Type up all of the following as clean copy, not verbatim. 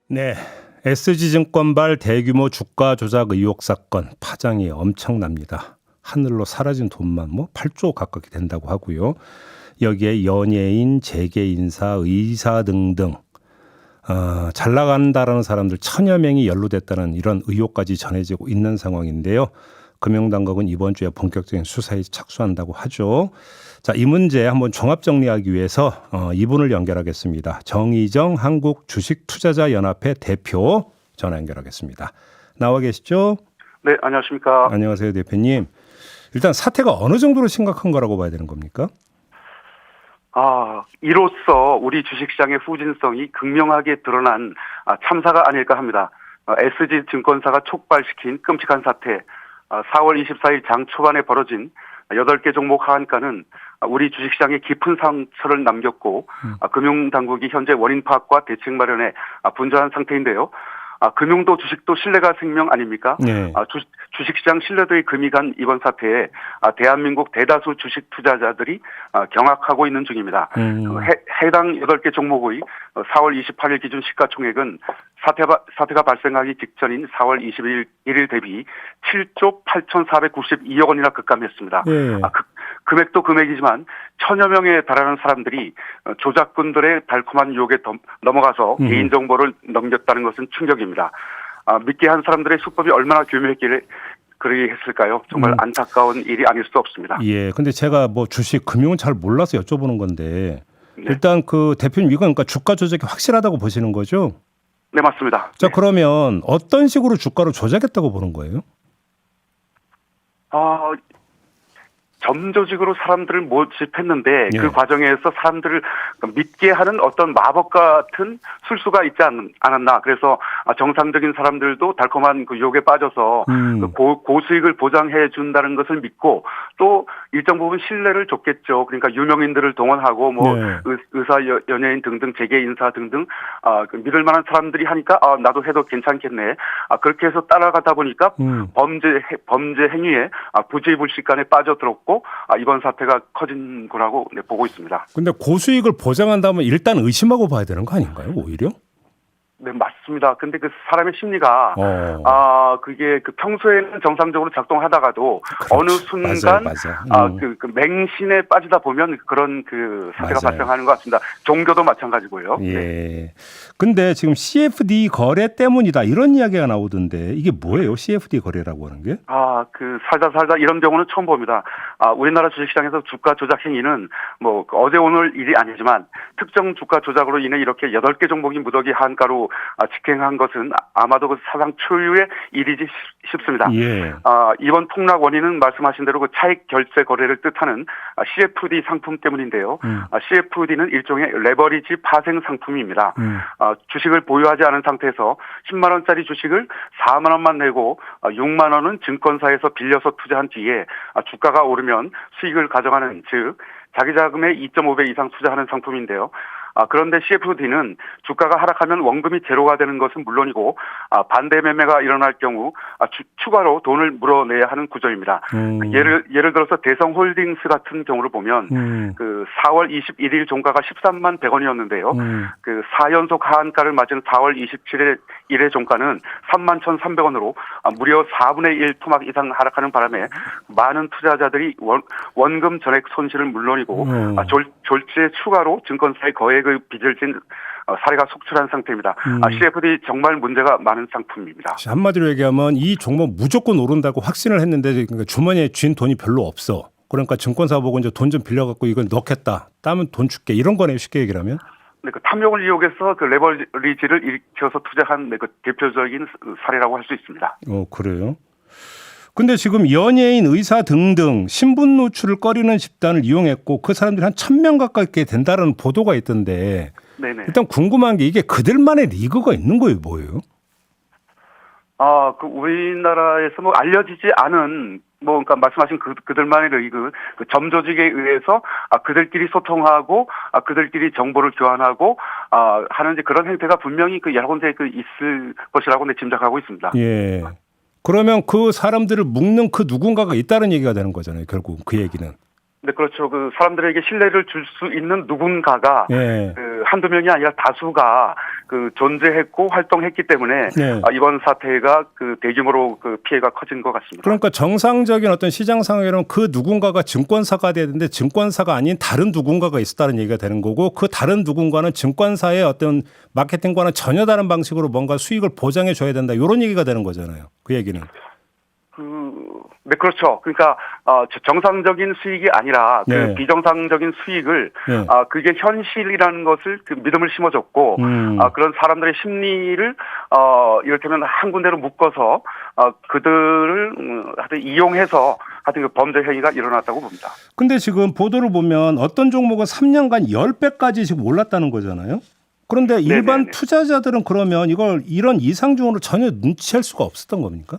네, SG증권발 대규모 주가 조작 의혹 사건 파장이 엄청납니다. 하늘로 사라진 돈만 8조 가깝게 된다고 하고요. 여기에 연예인, 재계 인사, 의사 등등 잘 나간다라는 사람들 천여 명이 연루됐다는 이런 의혹까지 전해지고 있는 상황인데요. 금융당국은 이번 주에 본격적인 수사에 착수한다고 하죠. 자, 이 문제 한번 종합 정리하기 위해서 이분을 연결하겠습니다. 정의정 한국주식투자자연합회 대표 전화 연결하겠습니다. 나와 계시죠? 네, 안녕하십니까. 안녕하세요, 대표님. 일단 사태가 어느 정도로 심각한 거라고 봐야 되는 겁니까? 이로써 우리 주식시장의 후진성이 극명하게 드러난 참사가 아닐까 합니다. SG증권사가 촉발시킨 끔찍한 사태, 4월 24일 장 초반에 벌어진 8개 종목 하한가는 우리 주식시장에 깊은 상처를 남겼고 금융당국이 현재 원인 파악과 대책 마련에 분주한 상태인데요. 금융도 주식도 신뢰가 생명 아닙니까? 네. 주식시장 신뢰도의 금이 간 이번 사태에 대한민국 대다수 주식 투자자들이 경악하고 있는 중입니다. 해당 8개 종목의 4월 28일 기준 시가총액은 사태가 발생하기 직전인 4월 21일 대비 7조 8,492억 원이나 급감했습니다. 네. 금액도 금액이지만 천여 명에 달하는 사람들이 조작꾼들의 달콤한 유혹에 넘어가서 개인정보를 넘겼다는 것은 충격입니다. 믿게 한 사람들의 수법이 얼마나 교묘했기에 그러게 했을까요? 정말 안타까운 일이 아닐 수 없습니다. 예, 근데 제가 주식 금융은 잘 몰라서 여쭤보는 건데 네. 일단 그 대표님 이건 그러니까 주가 조작이 확실하다고 보시는 거죠? 네, 맞습니다. 자, 네. 그러면 어떤 식으로 주가를 조작했다고 보는 거예요? 점조직으로 사람들을 모집했는데 예. 그 과정에서 사람들을 믿게 하는 어떤 마법 같은 술수가 있지 않았나. 그래서 정상적인 사람들도 달콤한 그 유혹에 빠져서 그 고수익을 보장해 준다는 것을 믿고 또 일정 부분 신뢰를 줬겠죠. 그러니까 유명인들을 동원하고 네. 의사, 연예인 등등 재계 인사 등등 그 믿을 만한 사람들이 하니까 나도 해도 괜찮겠네. 그렇게 해서 따라가다 보니까 범죄 행위에 부지불식간에 빠져들었고 이번 사태가 커진 거라고 보고 있습니다. 근데 고수익을 보장한다면 일단 의심하고 봐야 되는 거 아닌가요, 오히려? 네, 맞습니다. 근데 그 사람의 심리가, 그게 평소에는 정상적으로 작동하다가도 그렇죠. 어느 순간, 맞아요. 그 맹신에 빠지다 보면 그런 그 사태가 맞아요. 발생하는 것 같습니다. 종교도 마찬가지고요. 예. 네. 근데 지금 CFD 거래 때문이다 이런 이야기가 나오던데 이게 뭐예요? CFD 거래라고 하는 게? 살다 이런 경우는 처음 봅니다. 우리나라 주식시장에서 주가 조작 행위는 어제 오늘 일이 아니지만 특정 주가 조작으로 인해 이렇게 8개 종목이 무더기 한가로 직행한 것은 아마도 그 사상 초유의 일이지 싶습니다. 예. 이번 폭락 원인은 말씀하신 대로 그 차익 결제 거래를 뜻하는 CFD 상품 때문인데요. CFD는 일종의 레버리지 파생 상품입니다. 주식을 보유하지 않은 상태에서 10만 원짜리 주식을 4만 원만 내고 6만 원은 증권사에서 빌려서 투자한 뒤에 주가가 오르면 수익을 가져가는, 즉 자기 자금의 2.5배 이상 투자하는 상품인데요. 그런데 CFD는 주가가 하락하면 원금이 제로가 되는 것은 물론이고 반대 매매가 일어날 경우 추가로 돈을 물어내야 하는 구조입니다. 예를 들어서 대성홀딩스 같은 경우를 보면 그 4월 21일 종가가 13만 100원이었는데요. 그 4연속 하한가를 맞은 4월 27일의 종가는 3만 1,300원으로 무려 4분의 1 토막 이상 하락하는 바람에 많은 투자자들이 원금 전액 손실을 물론이고 졸지에 추가로 증권사의 거액의 빚을 진 사례가 속출한 상태입니다. CFD 정말 문제가 많은 상품입니다. 한마디로 얘기하면 이 종목 무조건 오른다고 확신을 했는데 주머니에 쥔 돈이 별로 없어. 그러니까 증권사 보고 이제 돈 좀 빌려갖고 이걸 넣겠다. 따면 돈 줄게. 이런 거네요. 쉽게 얘기하면. 네, 그 탐욕을 이용해서 그 레버리지를 일으켜서 투자한 그 대표적인 사례라고 할 수 있습니다. 그래요? 근데 지금 연예인, 의사 등등 신분 노출을 꺼리는 집단을 이용했고 그 사람들이 한 1,000명 가까이 된다는 보도가 있던데 네네. 일단 궁금한 게 이게 그들만의 리그가 있는 거예요, 뭐예요? 그 우리나라에서 알려지지 않은 그러니까 말씀하신 그들만의 리그, 그 점조직에 의해서 그들끼리 소통하고 그들끼리 정보를 교환하고 하는 그런 행태가 분명히 여러 군데 있을 것이라고 짐작하고 있습니다. 예. 그러면 그 사람들을 묶는 그 누군가가 있다는 얘기가 되는 거잖아요, 결국 그 얘기는. 네, 그렇죠. 그 사람들에게 신뢰를 줄 수 있는 누군가가 예. 그 한두 명이 아니라 다수가 그 존재했고 활동했기 때문에 네. 이번 사태가 그 대규모로 그 피해가 커진 것 같습니다. 그러니까 정상적인 어떤 시장 상황이라면 그 누군가가 증권사가 돼야 되는데 증권사가 아닌 다른 누군가가 있었다는 얘기가 되는 거고 그 다른 누군가는 증권사의 어떤 마케팅과는 전혀 다른 방식으로 뭔가 수익을 보장해 줘야 된다. 이런 얘기가 되는 거잖아요. 그 얘기는. 네, 그렇죠. 그러니까 정상적인 수익이 아니라 그 네. 비정상적인 수익을 네. 그게 현실이라는 것을 그 믿음을 심어줬고 그런 사람들의 심리를 이를테면 한 군데로 묶어서 그들을 하여튼 이용해서 하여튼 그 범죄 행위가 일어났다고 봅니다. 근데 지금 보도를 보면 어떤 종목은 3년간 10배까지 지금 올랐다는 거잖아요. 그런데 일반 네네네. 투자자들은 그러면 이걸 이런 이상중으로 전혀 눈치챌 수가 없었던 겁니까?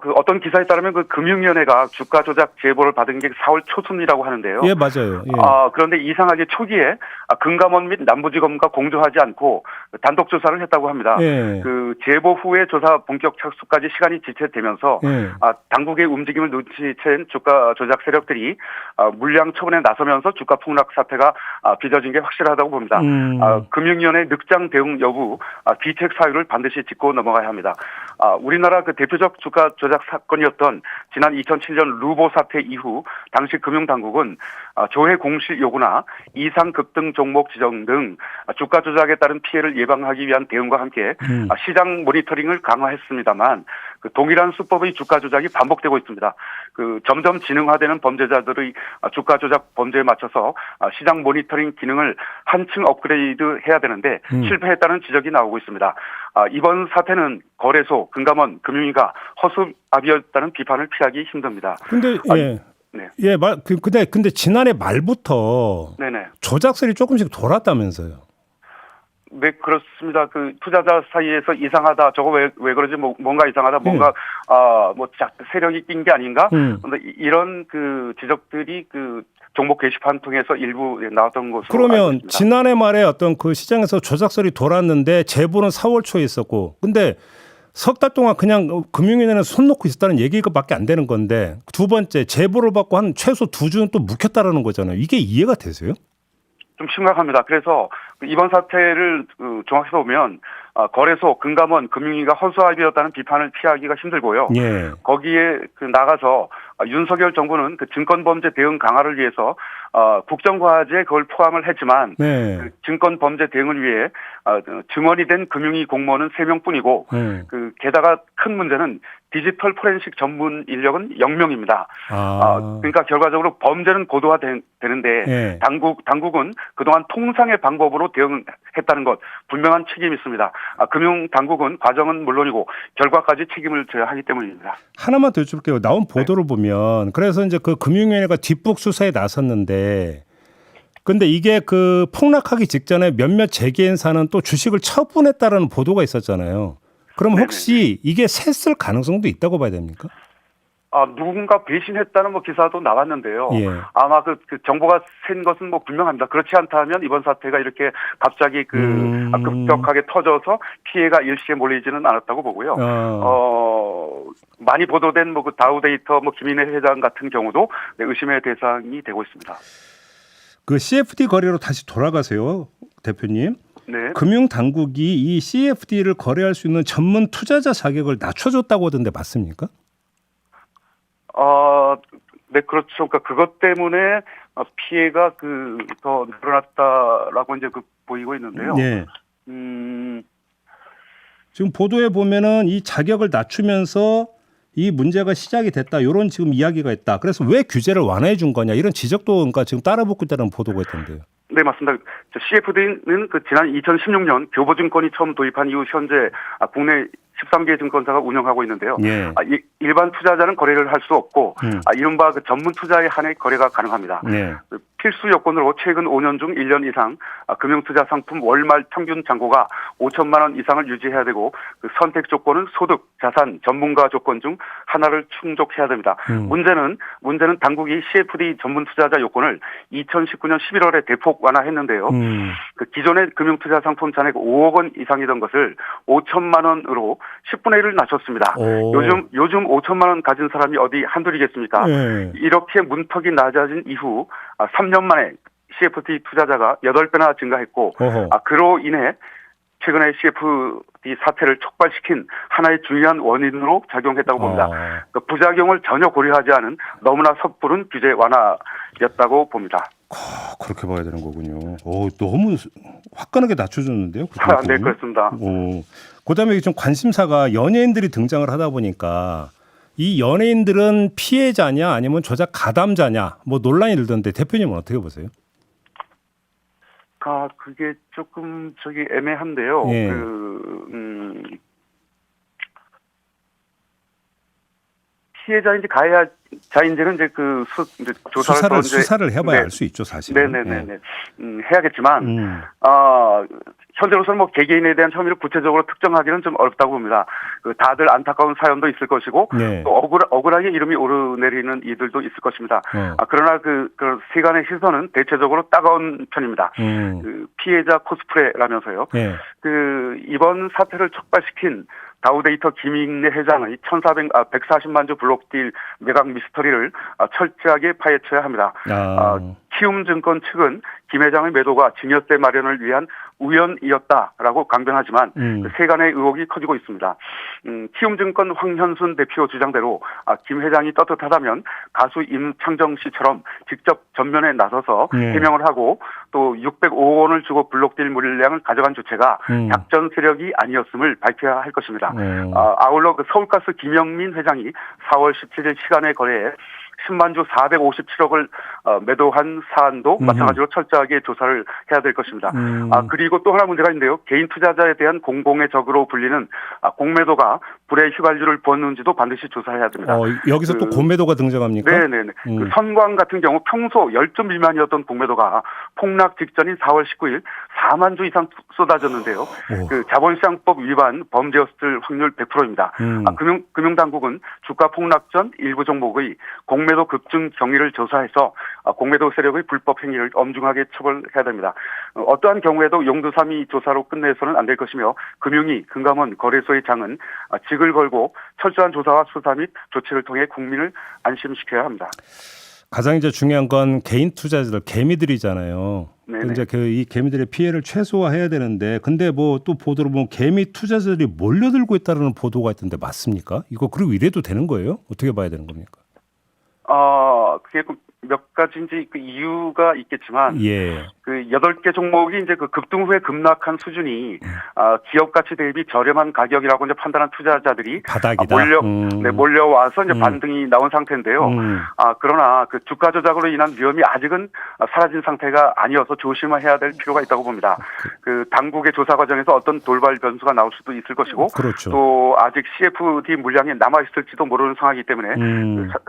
그 어떤 기사에 따르면 그 금융위원회가 주가 조작 제보를 받은 게 4월 초순이라고 하는데요. 예, 맞아요. 예. 그런데 이상하게 초기에 금감원 및 남부지검과 공조하지 않고 단독 조사를 했다고 합니다. 예. 그 제보 후에 조사 본격 착수까지 시간이 지체되면서 예. 당국의 움직임을 눈치챈 주가 조작 세력들이 물량 처분에 나서면서 주가 폭락 사태가 빚어진 게 확실하다고 봅니다. 금융위원회 늑장 대응 여부 귀책 사유를 반드시 짚고 넘어가야 합니다. 우리나라 그 대표적 주가 조작 사건이었던 지난 2007년 루보 사태 이후 당시 금융당국은 조회 공시 요구나 이상 급등 종목 지정 등 주가 조작에 따른 피해를 예방하기 위한 대응과 함께 시장 모니터링을 강화했습니다만 그 동일한 수법의 주가 조작이 반복되고 있습니다. 그 점점 지능화되는 범죄자들의 주가 조작 범죄에 맞춰서 시장 모니터링 기능을 한층 업그레이드 해야 되는데 실패했다는 지적이 나오고 있습니다. 이번 사태는 거래소, 금감원, 금융위가 허수아비였다는 비판을 피하기 힘듭니다. 근데 예. 네. 예, 근데 지난해 말부터 네네. 조작설이 조금씩 돌았다면서요. 네, 그렇습니다. 그 투자자 사이에서 이상하다. 저거 왜 그러지? 뭔가 이상하다. 뭔가 세력이 낀 게 아닌가? 그런데 이런 그 지적들이 그 종목 게시판 통해서 일부 나왔던 것으로 그러면 알고 있습니다. 지난해 말에 어떤 그 시장에서 조작설이 돌았는데 제보는 4월 초에 있었고, 근데 석 달 동안 그냥 금융위원회는 손 놓고 있었다는 얘기가밖에 안 되는 건데 두 번째 제보를 받고 한 최소 2주는 또 묵혔다라는 거잖아요. 이게 이해가 되세요? 좀 심각합니다. 그래서 이번 사태를 종합해서 보면 거래소, 금감원, 금융위가 허수아비였다는 비판을 피하기가 힘들고요. 예. 거기에 나가서 윤석열 정부는 그 증권범죄 대응 강화를 위해서 국정과제에 그걸 포함을 했지만 네. 그 증권범죄 대응을 위해 증언이 된 금융위 공무원은 3명뿐이고 그 게다가 큰 문제는 디지털 포렌식 전문 인력은 0명입니다. 그러니까 결과적으로 범죄는 고도화되는데 예. 당국은 그동안 통상의 방법으로 대응했다는 것 분명한 책임이 있습니다. 금융 당국은 과정은 물론이고 결과까지 책임을 져야 하기 때문입니다. 하나만 더 여쭤볼게요. 나온 보도를 보면 그래서 이제 그 금융위원회가 뒷북 수사에 나섰는데 근데 이게 그 폭락하기 직전에 몇몇 재계인사는 또 주식을 처분했다라는 보도가 있었잖아요. 그럼 혹시 이게 샜을 가능성도 있다고 봐야 됩니까? 누군가 배신했다는 기사도 나왔는데요. 예. 아마 그 정보가 샌 것은 분명합니다. 그렇지 않다면 이번 사태가 이렇게 갑자기 급격하게 터져서 피해가 일시에 몰리지는 않았다고 보고요. 많이 보도된 그 다우데이터 김인혜 회장 같은 경우도 의심의 대상이 되고 있습니다. 그 CFD 거래로 다시 돌아가세요, 대표님. 네. 금융 당국이 이 CFD를 거래할 수 있는 전문 투자자 자격을 낮춰줬다고 하던데 맞습니까? 네, 그렇죠. 그러니까 그것 때문에 피해가 더 늘어났다라고 이제 보이고 있는데요. 네. 지금 보도에 보면은 이 자격을 낮추면서 이 문제가 시작이 됐다. 이런 지금 이야기가 있다. 그래서 왜 규제를 완화해 준 거냐 이런 지적도 그러니까 지금 따라붙고 있다는 보도가 있던데요. 네, 맞습니다. CFD는 지난 2016년 교보증권이 처음 도입한 이후 현재 국내 13개 증권사가 운영하고 있는데요. 예. 일반 투자자는 거래를 할 수 없고 이른바 전문 투자에 한해 거래가 가능합니다. 예. 필수 요건으로 최근 5년 중 1년 이상 금융투자 상품 월말 평균 잔고가 5천만 원 이상을 유지해야 되고 그 선택 조건은 소득, 자산, 전문가 조건 중 하나를 충족해야 됩니다. 문제는 당국이 CFD 전문 투자자 요건을 2019년 11월에 대폭 완화했는데요. 그 기존의 금융투자 상품 잔액 5억 원 이상이던 것을 5천만 원으로 10분의 1을 낮췄습니다. 요즘 5천만 원 가진 사람이 어디 한둘이겠습니까? 이렇게 문턱이 낮아진 이후 3년 만에 CFD 투자자가 8배나 증가했고 그로 인해 최근에 CFD 사태를 촉발시킨 하나의 중요한 원인으로 작용했다고 봅니다. 그 부작용을 전혀 고려하지 않은 너무나 섣부른 규제 완화였다고 봅니다. 그렇게 봐야 되는 거군요. 너무 화끈하게 낮춰줬는데요. 네, 그렇습니다. 그다음에 좀 관심사가 연예인들이 등장을 하다 보니까 이 연예인들은 피해자냐 아니면 조작 가담자냐 뭐 논란이 일던데 대표님은 어떻게 보세요? 그게 조금 애매한데요. 예. 피해자인지 가해자인지는 이제 이제 조사를 수사를 해봐야 알 수 있죠, 사실. 네네네. 해야겠지만 현재로서는 뭐 개개인에 대한 혐의를 구체적으로 특정하기는 좀 어렵다고 봅니다. 다들 안타까운 사연도 있을 것이고 또 억울하게 이름이 오르내리는 이들도 있을 것입니다. 그러나 그 세간의 시선은 대체적으로 따가운 편입니다. 피해자 코스프레라면서요. 이번 사태를 촉발시킨 다우데이터 김익래 회장의 140만 주 블록딜 매각 미스터리를 철저하게 파헤쳐야 합니다. 키움증권 측은 김 회장의 매도가 증여세 마련을 위한 우연이었다라고 강변하지만 세간의 의혹이 커지고 있습니다. 키움증권 황현순 대표 주장대로 김 회장이 떳떳하다면 가수 임창정 씨처럼 직접 전면에 나서서 해명을 하고 또 605억 원을 주고 블록딜 물량을 가져간 주체가 작전 세력이 아니었음을 밝혀야 할 것입니다. 아울러 서울가스 김영민 회장이 4월 17일 시간의 거래에 10만 주 457억을 매도한 사안도 마찬가지로 철저하게 조사를 해야 될 것입니다. 그리고 또 하나 문제가 있는데요. 개인 투자자에 대한 공공의 적으로 불리는 공매도가 불의 휘발유를 부었는지도 반드시 조사해야 됩니다. 여기서 또 공매도가 등장합니까? 네네네. 선광 같은 경우 평소 10주 미만이었던 공매도가 폭락 직전인 4월 19일 4만 주 이상 쏟아졌는데요. 자본시장법 위반 범죄였을 확률 100%입니다. 금융당국은 주가 폭락 전 일부 종목의 공매도 급증 경위를 조사해서 공매도 세력의 불법 행위를 엄중하게 처벌해야 됩니다. 어떠한 경우에도 용두사미 조사로 끝내서는 안 될 것이며 금융위, 금감원, 거래소의 장은 직을 걸고 철저한 조사와 수사 및 조치를 통해 국민을 안심시켜야 합니다. 가장 이제 중요한 건 개인 투자자들, 개미들이잖아요. 이제 이 개미들의 피해를 최소화해야 되는데, 근데 뭐 또 보도로 보면 개미 투자자들이 몰려들고 있다는 보도가 있던데 맞습니까? 이거 그리고 이래도 되는 거예요? 어떻게 봐야 되는 겁니까? 그게 몇 가지인지 이유가 있겠지만, 8개 종목이 이제 급등 후에 급락한 수준이, 기업 가치 대비 저렴한 가격이라고 이제 판단한 투자자들이 바닥이다. 몰려와서 이제 반등이 나온 상태인데요. 그러나 주가 조작으로 인한 위험이 아직은 사라진 상태가 아니어서 조심해야 될 필요가 있다고 봅니다. 당국의 조사 과정에서 어떤 돌발 변수가 나올 수도 있을 것이고, 또 아직 CFD 물량이 남아있을지도 모르는 상황이기 때문에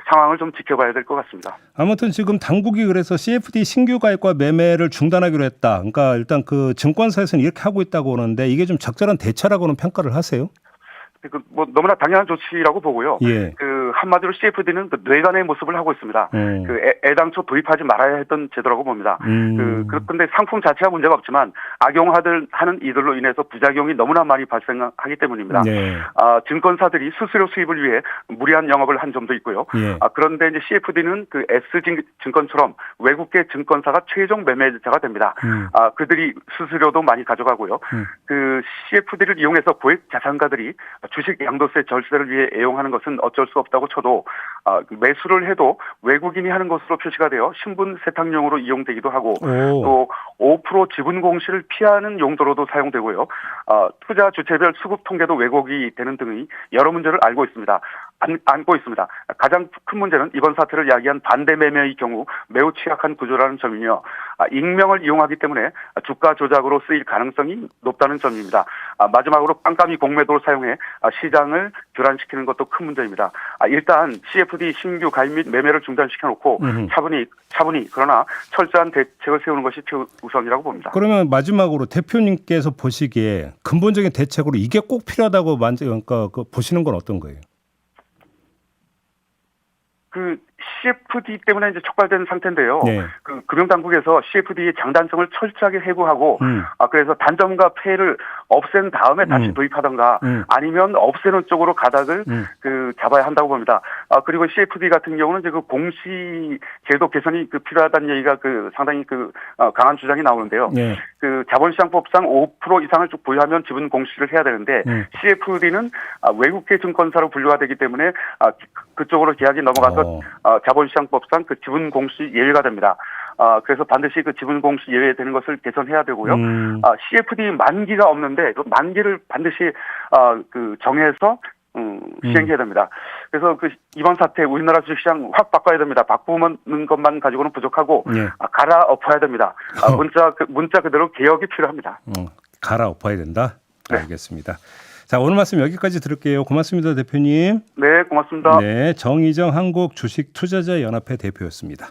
상황을 좀 지켜봐야 될 것 같습니다. 아무튼 지금 당국이 그래서 CFD 신규 가입과 매매를 중단하기로 했다. 그러니까 일단 증권사에서는 이렇게 하고 있다고 하는데 이게 좀 적절한 대처라고는 평가를 하세요? 너무나 당연한 조치라고 보고요. 한마디로 CFD는 뇌관의 모습을 하고 있습니다. 애당초 도입하지 말아야 했던 제도라고 봅니다. 그런데 상품 자체가 문제가 없지만 악용하는 이들로 인해서 부작용이 너무나 많이 발생하기 때문입니다. 증권사들이 수수료 수입을 위해 무리한 영업을 한 점도 있고요. 그런데 이제 CFD는 S증권처럼 외국계 증권사가 최종 매매자가 됩니다. 그들이 수수료도 많이 가져가고요. CFD를 이용해서 고액 자산가들이 주식 양도세 절세를 위해 애용하는 것은 어쩔 수 없다고 쳐도 매수를 해도 외국인이 하는 것으로 표시가 되어 신분 세탁용으로 이용되기도 하고 또 5% 지분 공시를 피하는 용도로도 사용되고요. 투자 주체별 수급 통계도 왜곡이 되는 등의 여러 문제를 알고 있습니다. 안고 있습니다. 가장 큰 문제는 이번 사태를 야기한 반대 매매의 경우 매우 취약한 구조라는 점이며 익명을 이용하기 때문에 주가 조작으로 쓰일 가능성이 높다는 점입니다. 마지막으로 깜깜이 공매도를 사용해 시장을 교란시키는 것도 큰 문제입니다. 일단 CFD 신규 가입 및 매매를 중단시켜놓고 차분히 그러나 철저한 대책을 세우는 것이 최우선이라고 봅니다. 그러면 마지막으로 대표님께서 보시기에 근본적인 대책으로 이게 꼭 필요하다고 그러니까 보시는 건 어떤 거예요? 그 CFD 때문에 이제 촉발된 상태인데요. 네. 그 금융당국에서 CFD의 장단성을 철저하게 해고하고, 그래서 단점과 폐해를 없앤 다음에 다시 도입하던가, 아니면 없애는 쪽으로 가닥을 잡아야 한다고 봅니다. 그리고 CFD 같은 경우는 이제 그 공시 제도 개선이 필요하다는 얘기가 상당히 강한 주장이 나오는데요. 네. 그 자본시장법상 5% 이상을 쭉 보유하면 지분 공시를 해야 되는데, CFD는 외국계 증권사로 분류가 되기 때문에 그쪽으로 계약이 넘어가서 자본시장법상 그 지분 공시 예외가 됩니다. 그래서 반드시 그 지분 공시 예외되는 것을 개선해야 되고요. CFD 만기가 없는데 그 만기를 반드시 정해서 시행해야 됩니다. 그래서 이번 사태 우리나라 주식시장 확 바꿔야 됩니다. 바꾸는 것만 가지고는 부족하고 갈아엎어야 됩니다. 문자 그대로 개혁이 필요합니다. 갈아엎어야 된다? 네. 알겠습니다. 자, 오늘 말씀 여기까지 들을게요. 고맙습니다, 대표님. 네, 고맙습니다. 네, 정의정 한국주식투자자연합회 대표였습니다.